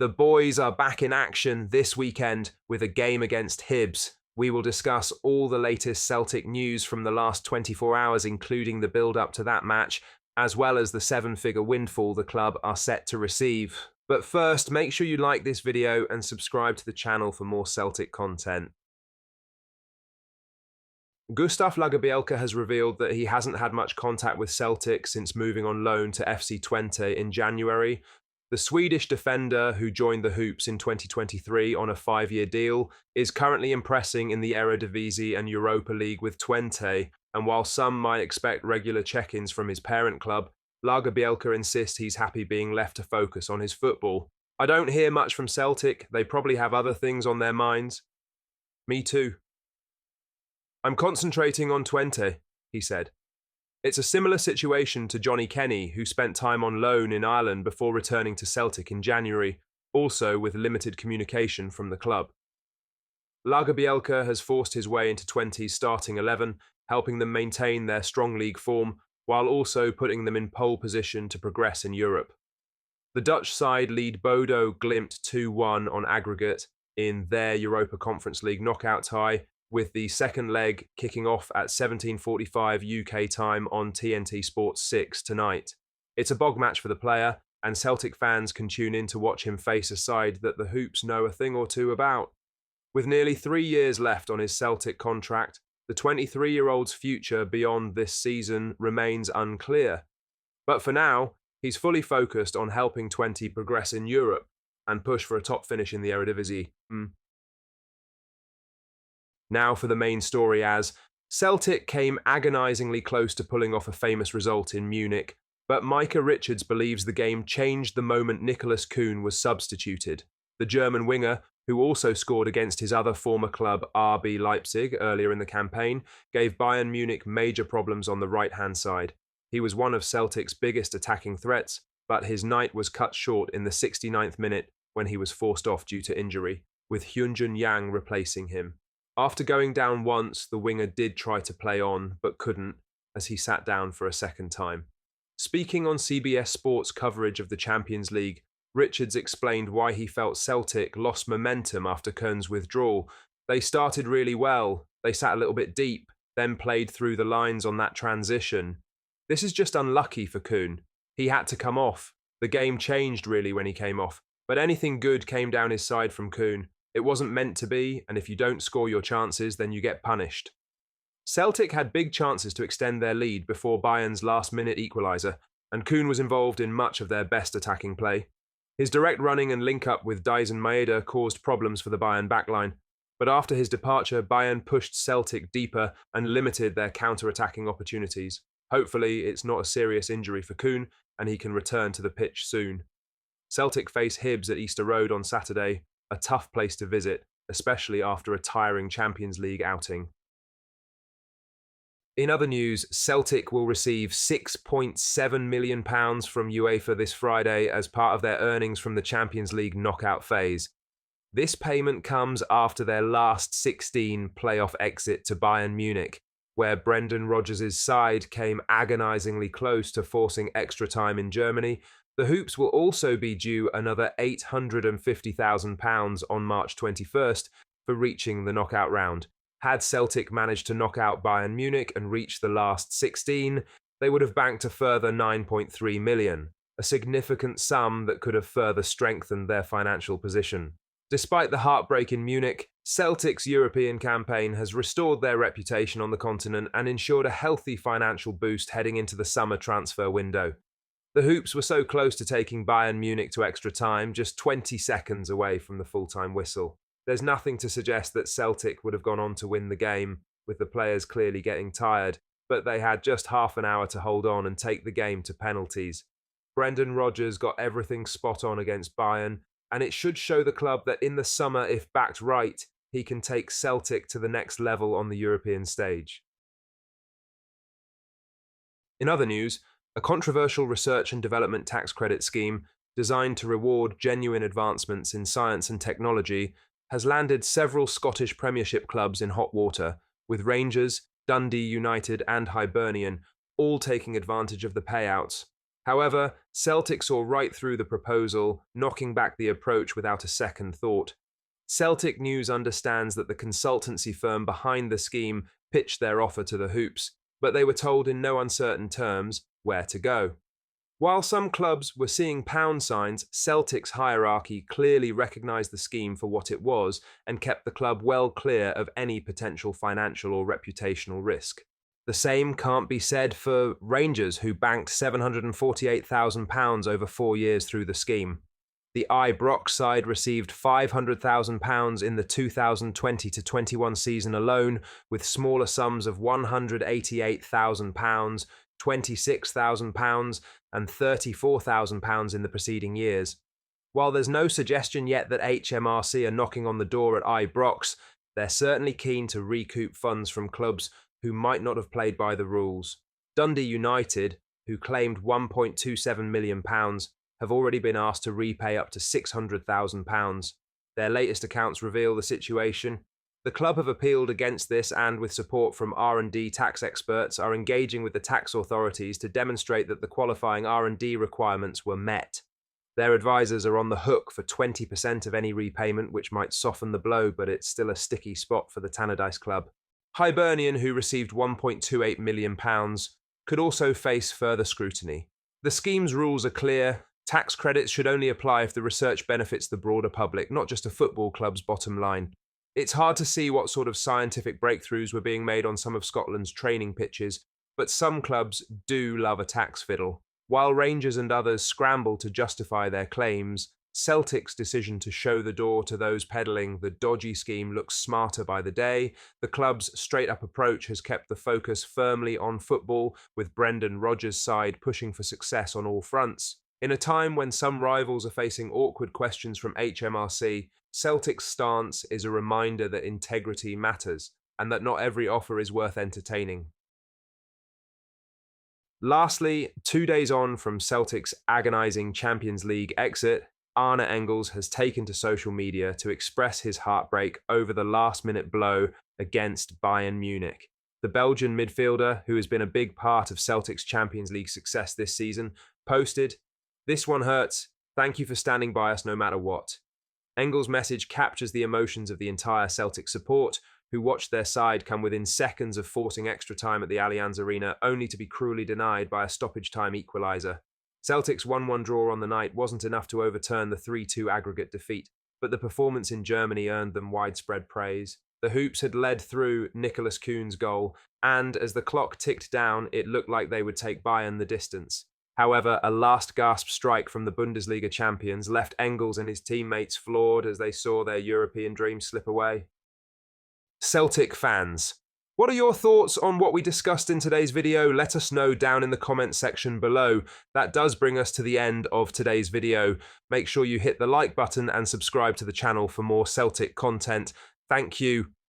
The boys are back in action this weekend with a game against Hibs. We will discuss all the latest Celtic news from the last 24 hours, including the build-up to that match, as well as the seven-figure windfall the club are set to receive. But first, make sure you like this video and subscribe to the channel for more Celtic content. Gustav Lagab has revealed that he hasn't had much contact with Celtic since moving on loan to FC Twente in January. The Swedish defender, who joined the Hoops in 2023 on a 5-year deal, is currently impressing in the Eredivisie and Europa League with Twente, and while some might expect regular check-ins from his parent club, Lagab insists he's happy being left to focus on his football. "I don't hear much from Celtic, they probably have other things on their minds." "Me too. I'm concentrating on Twente," he said. It's a similar situation to Johnny Kenny, who spent time on loan in Ireland before returning to Celtic in January, also with limited communication from the club. Lagab has forced his way into Twente's starting 11, helping them maintain their strong league form, while also putting them in pole position to progress in Europe. The Dutch side lead Bodo Glimt 2-1 on aggregate in their Europa Conference League knockout tie, with the second leg kicking off at 17:45 UK time on TNT Sports 6 tonight. It's a bog match for the player, and Celtic fans can tune in to watch him face a side that the Hoops know a thing or two about. With nearly 3 years left on his Celtic contract, the 23-year-old's future beyond this season remains unclear. But for now, he's fully focused on helping Twente progress in Europe and push for a top finish in the Eredivisie. Now for the main story, as Celtic came agonisingly close to pulling off a famous result in Munich, but Micah believes the game changed the moment Nicholas Kuhn was substituted. The German winger, who also scored against his other former club RB Leipzig earlier in the campaign, gave Bayern Munich major problems on the right-hand side. He was one of Celtic's biggest attacking threats, but his night was cut short in the 69th minute when he was forced off due to injury, with Hyunjun Yang replacing him. After going down once, the winger did try to play on, but couldn't, as he sat down for a second time. Speaking on CBS Sports coverage of the Champions League, Richards explained why he felt Celtic lost momentum after Kuhn's withdrawal. "They started really well, they sat a little bit deep, then played through the lines on that transition. This is just unlucky for Kuhn. He had to come off. The game changed really when he came off, but anything good came down his side from Kuhn. It wasn't meant to be, and if you don't score your chances, then you get punished." Celtic had big chances to extend their lead before Bayern's last-minute equaliser, and Kuhn was involved in much of their best attacking play. His direct running and link-up with Dyson Maeda caused problems for the Bayern backline, but after his departure, Bayern pushed Celtic deeper and limited their counter-attacking opportunities. Hopefully, it's not a serious injury for Kuhn, and he can return to the pitch soon. Celtic face Hibs at Easter Road on Saturday, a tough place to visit, especially after a tiring Champions League outing. In other news, Celtic will receive £6.7 million from UEFA this Friday as part of their earnings from the Champions League knockout phase. This payment comes after their last 16 playoff exit to Bayern Munich, where Brendan Rodgers' side came agonisingly close to forcing extra time in Germany. The Hoops will also be due another £850,000 on March 21st for reaching the knockout round. Had Celtic managed to knock out Bayern Munich and reach the last 16, they would have banked a further £9.3 million, a significant sum that could have further strengthened their financial position. Despite the heartbreak in Munich, Celtic's European campaign has restored their reputation on the continent and ensured a healthy financial boost heading into the summer transfer window. The Hoops were so close to taking Bayern Munich to extra time, just 20 seconds away from the full-time whistle. There's nothing to suggest that Celtic would have gone on to win the game, with the players clearly getting tired, but they had just half an hour to hold on and take the game to penalties. Brendan Rodgers got everything spot on against Bayern, and it should show the club that in the summer, if backed right, he can take Celtic to the next level on the European stage. In other news, a controversial research and development tax credit scheme designed to reward genuine advancements in science and technology has landed several Scottish Premiership clubs in hot water, with Rangers, Dundee United and Hibernian all taking advantage of the payouts. However, Celtic saw right through the proposal, knocking back the approach without a second thought. Celtic News understands that the consultancy firm behind the scheme pitched their offer to the Hoops, but they were told in no uncertain terms where to go. While some clubs were seeing pound signs, Celtic's hierarchy clearly recognised the scheme for what it was and kept the club well clear of any potential financial or reputational risk. The same can't be said for Rangers, who banked £748,000 over 4 years through the scheme. The Ibrox side received £500,000 in the 2020-21 season alone, with smaller sums of £188,000, £26,000 and £34,000 in the preceding years. While there's no suggestion yet that HMRC are knocking on the door at Ibrox, they're certainly keen to recoup funds from clubs who might not have played by the rules. Dundee United, who claimed £1.27 million, have already been asked to repay up to £600,000. Their latest accounts reveal the situation. The club have appealed against this and, with support from R&D tax experts, are engaging with the tax authorities to demonstrate that the qualifying R&D requirements were met. Their advisors are on the hook for 20% of any repayment, which might soften the blow, but it's still a sticky spot for the Tannadice club. Hibernian, who received £1.28 million, could also face further scrutiny. The scheme's rules are clear. Tax credits should only apply if the research benefits the broader public, not just a football club's bottom line. It's hard to see what sort of scientific breakthroughs were being made on some of Scotland's training pitches, but some clubs do love a tax fiddle. While Rangers and others scramble to justify their claims, Celtic's decision to show the door to those peddling the dodgy scheme looks smarter by the day. The club's straight-up approach has kept the focus firmly on football, with Brendan Rodgers' side pushing for success on all fronts. In a time when some rivals are facing awkward questions from HMRC, Celtic's stance is a reminder that integrity matters, and that not every offer is worth entertaining. Lastly, 2 days on from Celtic's agonising Champions League exit, Arne Engels has taken to social media to express his heartbreak over the last-minute blow against Bayern Munich. The Belgian midfielder, who has been a big part of Celtic's Champions League success this season, posted, "This one hurts. Thank you for standing by us no matter what." Engels' message captures the emotions of the entire Celtic support, who watched their side come within seconds of forcing extra time at the Allianz Arena, only to be cruelly denied by a stoppage-time equaliser. Celtic's 1-1 draw on the night wasn't enough to overturn the 3-2 aggregate defeat, but the performance in Germany earned them widespread praise. The Hoops had led through Nicholas Kuhn's goal, and as the clock ticked down, it looked like they would take Bayern the distance. However, a last-gasp strike from the Bundesliga champions left Engels and his teammates floored as they saw their European dreams slip away. Celtic fans, what are your thoughts on what we discussed in today's video? Let us know down in the comments section below. That does bring us to the end of today's video. Make sure you hit the like button and subscribe to the channel for more Celtic content. Thank you,